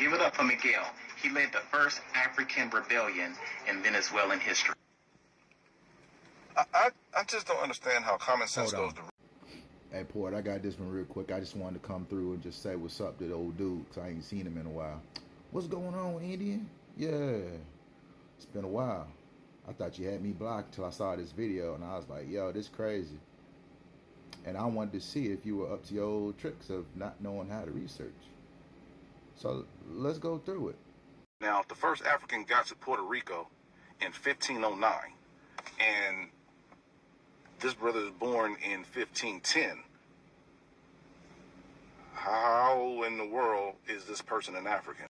Give it up for Miguel. He led the first African rebellion in Venezuelan history. I just don't understand how common sense goes to... Hey, Port, I got this one real quick. I just wanted to come through and just say what's up to the old dude, because I ain't seen him in a while. What's going on, Indian? Yeah, it's been a while. I thought you had me blocked till I saw this video, and I was like, yo, this crazy. And I wanted to see if you were up to your old tricks of not knowing how to research. So let's go through it. Now, the first African got to Puerto Rico in 1509, and this brother was born in 1510. How in the world is this person an African?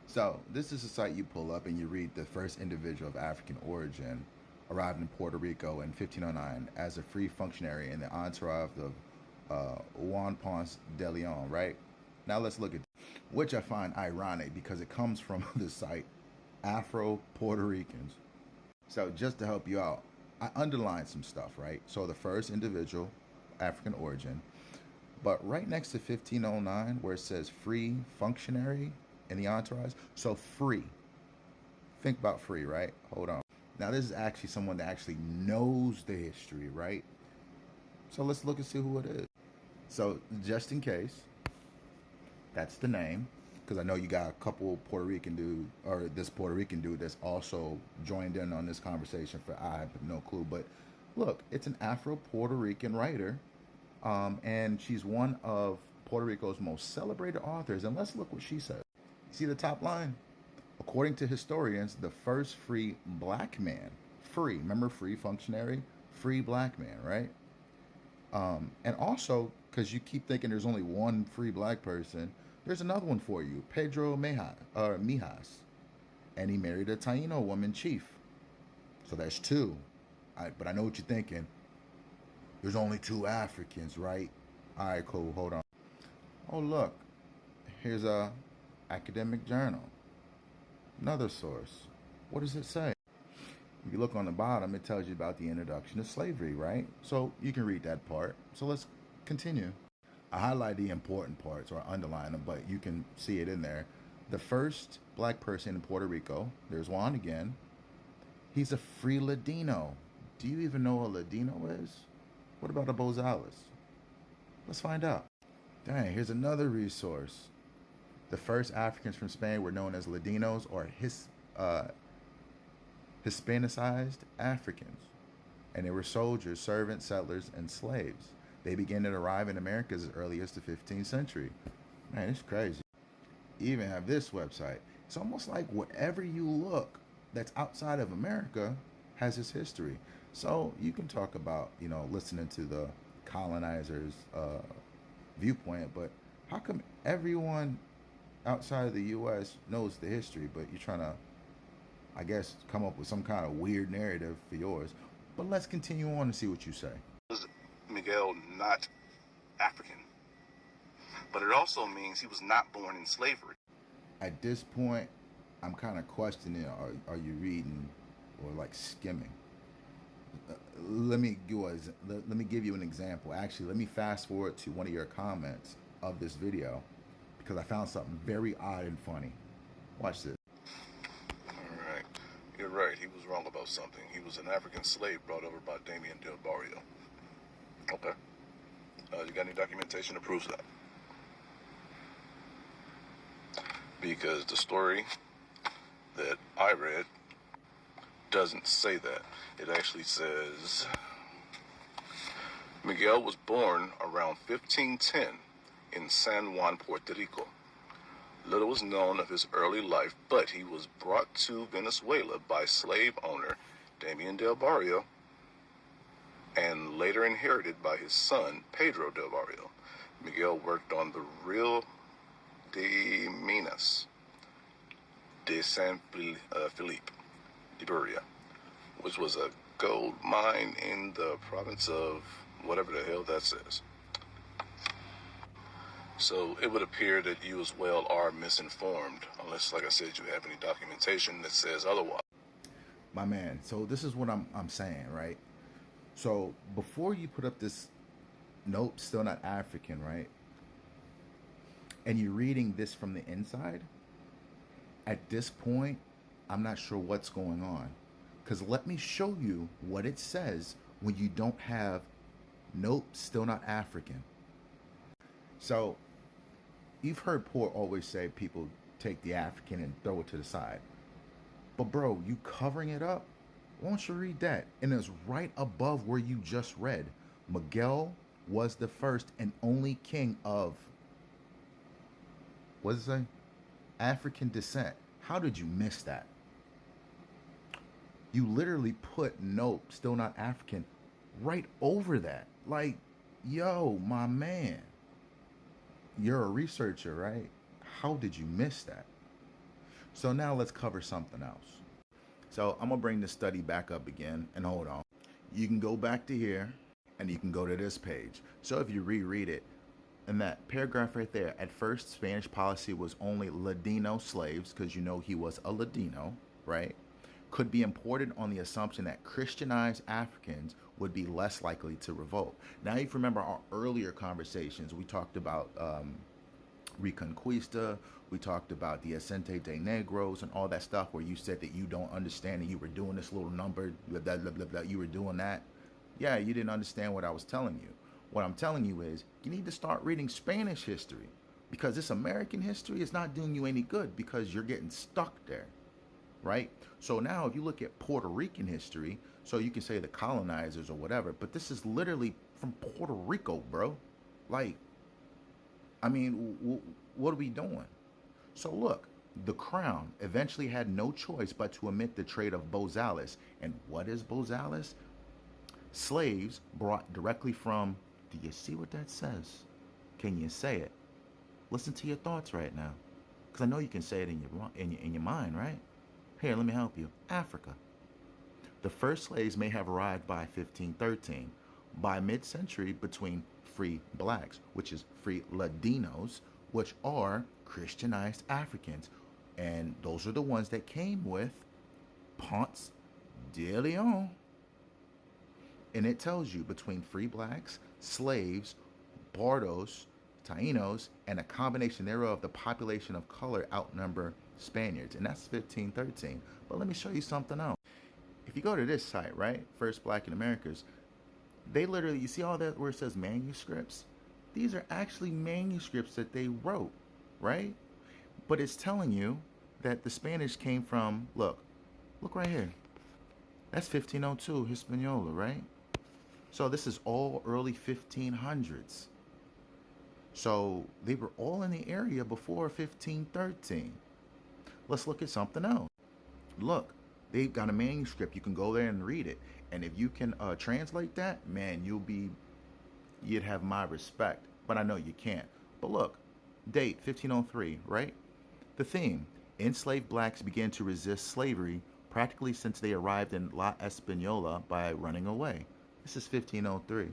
So this is a site you pull up and you read the first individual of African origin arrived in Puerto Rico in 1509 as a free functionary in the entourage of Juan Ponce de Leon, right? Now let's look at, which I find ironic because it comes from the site Afro-Puerto Ricans. So just to help you out, I underlined some stuff, right? So the first individual, African origin, but right next to 1509 where it says free functionary in the entourage, so free. Think about free, right? Hold on. Now this is actually someone that actually knows the history, right? So let's look and see who it is. So just in case, that's the name, because I know you got a couple Puerto Rican dude, or this Puerto Rican dude that's also joined in on this conversation for I have no clue. But look, it's an Afro-Puerto Rican writer, and she's one of Puerto Rico's most celebrated authors. And let's look what she says. See the top line? According to historians, the first free black man, free, remember free functionary, free black man, right? And also, because you keep thinking there's only one free black person, there's another one for you, Pedro Mijas. And he married a Taino woman chief. So that's two. But I know what you're thinking. There's only two Africans, right? All right, cool, hold on. Oh, look, here's a academic journal. Another source. What does it say? If you look on the bottom, it tells you about the introduction of slavery, right? So you can read that part. So let's continue. I highlight the important parts or underline them, but you can see it in there. The first black person in Puerto Rico, there's Juan again. He's a free Ladino. Do you even know what a Ladino is? What about a Bozales? Let's find out. Dang, here's another resource. The first Africans from Spain were known as Ladinos or Hispanicized Africans. And they were soldiers, servants, settlers, and slaves. They began to arrive in America as early as the 15th century. Man, it's crazy. You even have this website. It's almost like wherever you look that's outside of America has its history. So you can talk about, listening to the colonizers' viewpoint, but how come everyone outside of the U.S. knows the history, but you're trying to, I guess, come up with some kind of weird narrative for yours? But let's continue on and see what you say. Was Miguel not African? But it also means he was not born in slavery. At this point, I'm kind of questioning, are you reading or like skimming? Let me give you an example. Actually, let me fast forward to one of your comments of this video, because I found something very odd and funny. Watch this. All right. You're right. He was wrong about something. He was an African slave brought over by Damian del Barrio. Okay. You got any documentation that proves that? Because the story that I read doesn't say that. It actually says Miguel was born around 1510 in San Juan, Puerto Rico. Little was known of his early life, but he was brought to Venezuela by slave owner Damian del Barrio and later inherited by his son Pedro del Barrio. Miguel worked on the Rio de Minas de San Felipe, Iberia, which was a gold mine in the province of whatever the hell that says. So it would appear that you as well are misinformed, unless, like I said, you have any documentation that says otherwise. My man, so this is what I'm saying, right? So before you put up this note, still not African, right? and you're reading this from the inside, at this point, I'm not sure what's going on. Because let me show you what it says when you don't have, nope, still not African. So, you've heard Poor always say people take the African and throw it to the side. But, bro, you covering it up? Why don't you read that? And it's right above where you just read. Miguel was the first and only king of, what does it say? African descent. How did you miss that? You literally put nope, still not African, right over that. Like, yo, my man, you're a researcher, right? How did you miss that? So now let's cover something else. So I'm gonna bring the study back up again, and hold on. You can go back to here and you can go to this page. So if you reread it, in that paragraph right there, at first Spanish policy was only Ladino slaves, because you know he was a Ladino, right? Could be imported on the assumption that Christianized Africans would be less likely to revolt. Now, if you remember our earlier conversations, we talked about Reconquista, we talked about the Ascente de Negros and all that stuff, where you said that you don't understand and you were doing this little number, blah, blah, blah, blah, blah, you were doing that. Yeah, you didn't understand what I was telling you. What I'm telling you is you need to start reading Spanish history, because this American history is not doing you any good, because you're getting stuck there, right? So now if you look at Puerto Rican history, so you can say the colonizers or whatever, but this is literally from Puerto Rico, bro. Like, I mean, what are we doing? So look, the crown eventually had no choice but to omit the trade of bozales. And what is bozales? Slaves brought directly from, do you see what that says? Can you say it? Listen to your thoughts right now, because I know you can say it in your mind, right? Here, let me help you. Africa. The first slaves may have arrived by 1513. By mid-century, between free blacks, which is free Ladinos, which are Christianized Africans. And those are the ones that came with Ponce de Leon. And it tells you between free blacks, slaves, bardos, Tainos, and a combination thereof, the population of color outnumber Spaniards. And that's 1513. But let me show you something else. If you go to this site, right, First Black in Americas, they literally, you see all that where it says manuscripts? These are actually manuscripts that they wrote, right? But it's telling you that the Spanish came from, look right here. That's 1502 Hispaniola, right? So this is all early 1500s. So they were all in the area before 1513. Let's look at something else. Look, they've got a manuscript. You can go there and read it. And if you can translate that, man, you'd have my respect. But I know you can't. But look, date 1503, right? The theme, enslaved blacks began to resist slavery practically since they arrived in La Española by running away. This is 1503.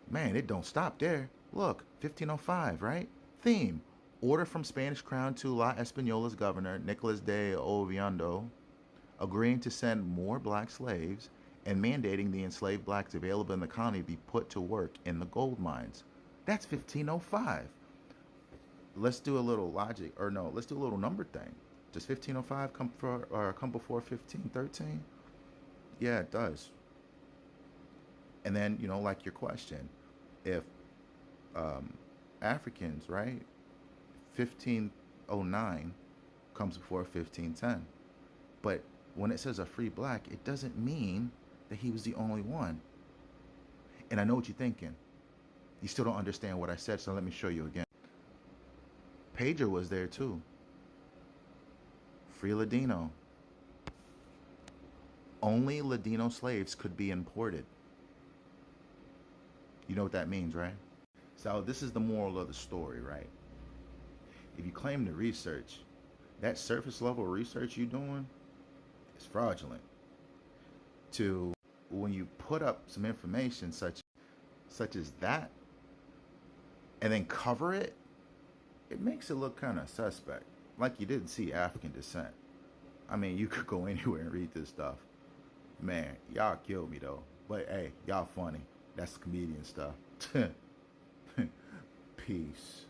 Man, it don't stop there. Look, 1505, right? Theme, order from Spanish crown to La Española's governor, Nicolas de Oviedo, agreeing to send more black slaves and mandating the enslaved blacks available in the colony be put to work in the gold mines. That's 1505. Let's do a little logic, or no, let's do a little number thing. Does 1505 come before 1513? Yeah, it does. And then, like your question, if Africans, right, 1509 comes before 1510. But when it says a free black, it doesn't mean that he was the only one. And I know what you're thinking. You still don't understand what I said, so let me show you again. Pedro was there too. Free Ladino. Only Ladino slaves could be imported. You know what that means, right? So this is the moral of the story, right? If you claim to research, that surface level research you're doing is fraudulent. To when you put up some information such as that and then cover it, it makes it look kind of suspect. Like you didn't see African descent. I mean, you could go anywhere and read this stuff. Man, y'all killed me though. But hey, y'all funny. That's comedian stuff. Peace.